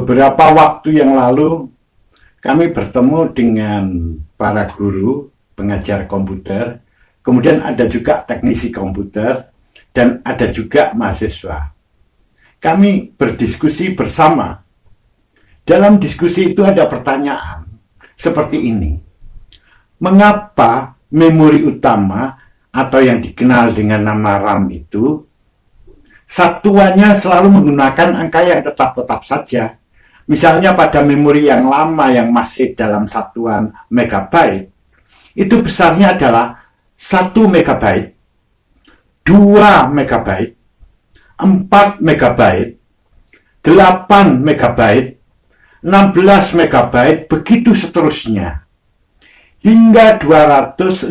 Beberapa waktu yang lalu, kami bertemu dengan para guru, pengajar komputer, kemudian ada juga teknisi komputer, dan ada juga mahasiswa. Kami berdiskusi bersama. Dalam diskusi itu ada pertanyaan seperti ini. Mengapa memori utama atau yang dikenal dengan nama RAM itu satuannya selalu menggunakan angka yang tetap-tetap saja? Misalnya pada memori yang lama yang masih dalam satuan megabyte, itu besarnya adalah 1 megabyte, 2 megabyte, 4 megabyte, 8 megabyte, 16 megabyte, begitu seterusnya. Hingga 256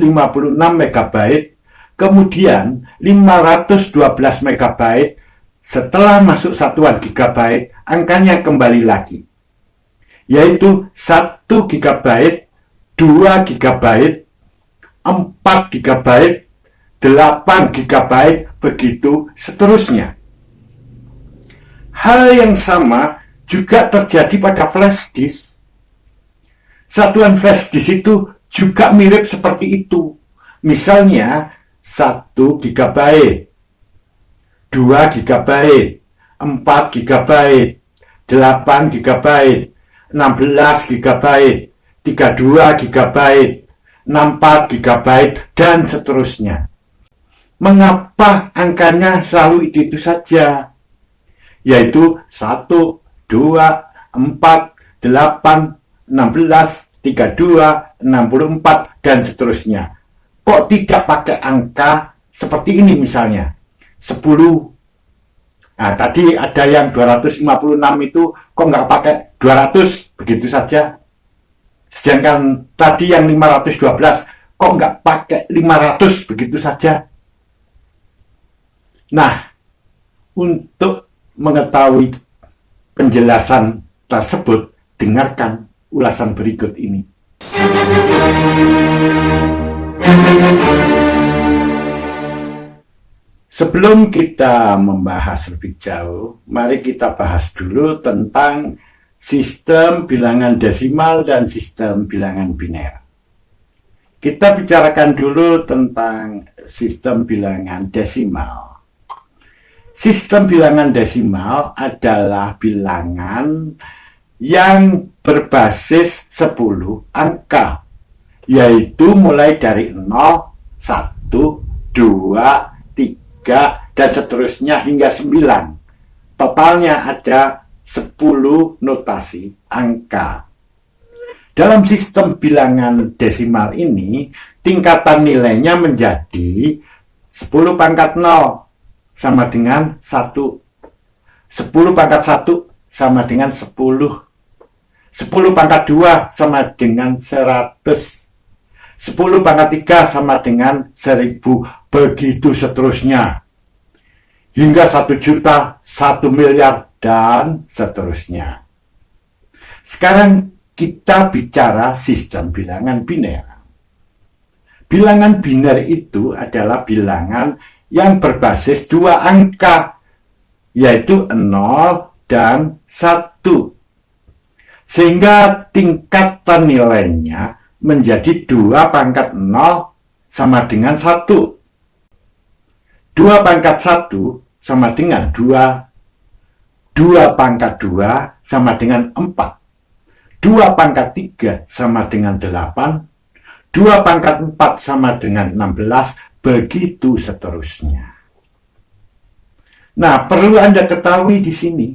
megabyte, kemudian 512 megabyte, setelah masuk satuan gigabyte, angkanya kembali lagi, yaitu 1 gigabyte, 2 gigabyte, 4 gigabyte, 8 gigabyte, begitu seterusnya. Hal yang sama juga terjadi pada flash disk. Satuan flash disk itu juga mirip seperti itu. Misalnya 1 gigabyte, 2 gigabyte, 4 gigabyte, 8 gigabyte, 16 gigabyte, 32 gigabyte, 64 gigabyte, dan seterusnya. Mengapa angkanya selalu itu saja? Yaitu 1, 2, 4, 8, 16, 32, 64, dan seterusnya. Kok tidak pakai angka seperti ini misalnya? 10. Nah, tadi ada yang 256 itu kok nggak pakai 200 begitu saja. Sedangkan tadi yang 512 kok nggak pakai 500 begitu saja. Nah, untuk mengetahui penjelasan tersebut, dengarkan ulasan berikut ini. Sebelum kita membahas lebih jauh, mari kita bahas dulu tentang sistem bilangan desimal dan sistem bilangan biner. Kita bicarakan dulu tentang sistem bilangan desimal. Sistem bilangan desimal adalah bilangan yang berbasis 10 angka, yaitu mulai dari 0, 1, 2, 3, dan seterusnya hingga 9. Totalnya ada 10 notasi angka. Dalam sistem bilangan desimal ini, tingkatan nilainya menjadi 10 pangkat 0 sama dengan 1. 10 pangkat 1 sama dengan 10. 10 pangkat 2 sama dengan 100. 10 pangkat 3 sama dengan 1000, begitu seterusnya. Hingga 1 juta, 1 miliar, dan seterusnya. Sekarang kita bicara sistem bilangan biner. Bilangan biner itu adalah bilangan yang berbasis 2 angka, yaitu 0 dan 1. Sehingga tingkatan nilainya menjadi 2 pangkat 0 sama dengan 1. 2 pangkat 1 sama dengan 2. 2 pangkat 2 sama dengan 4. 2 pangkat 3 sama dengan 8. 2 pangkat 4 sama dengan 16. Begitu seterusnya. Nah, perlu Anda ketahui di sini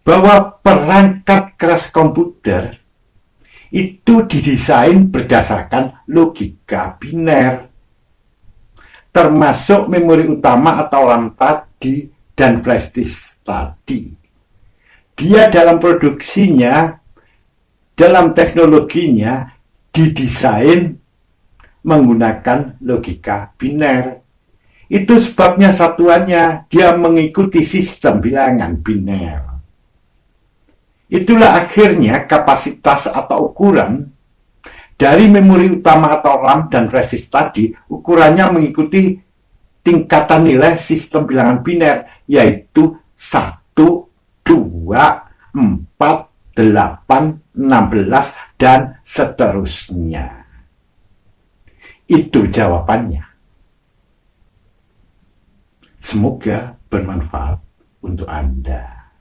bahwa perangkat keras komputer itu didesain berdasarkan logika biner, termasuk memori utama atau RAM tadi dan flash disk tadi. Dia dalam produksinya, dalam teknologinya didesain menggunakan logika biner. Itu sebabnya satuannya dia mengikuti sistem bilangan biner. Itulah akhirnya kapasitas atau ukuran dari memori utama atau RAM dan flash disk tadi, ukurannya mengikuti tingkatan nilai sistem bilangan biner, yaitu 1, 2, 4, 8, 16, dan seterusnya. Itu jawabannya. Semoga bermanfaat untuk Anda.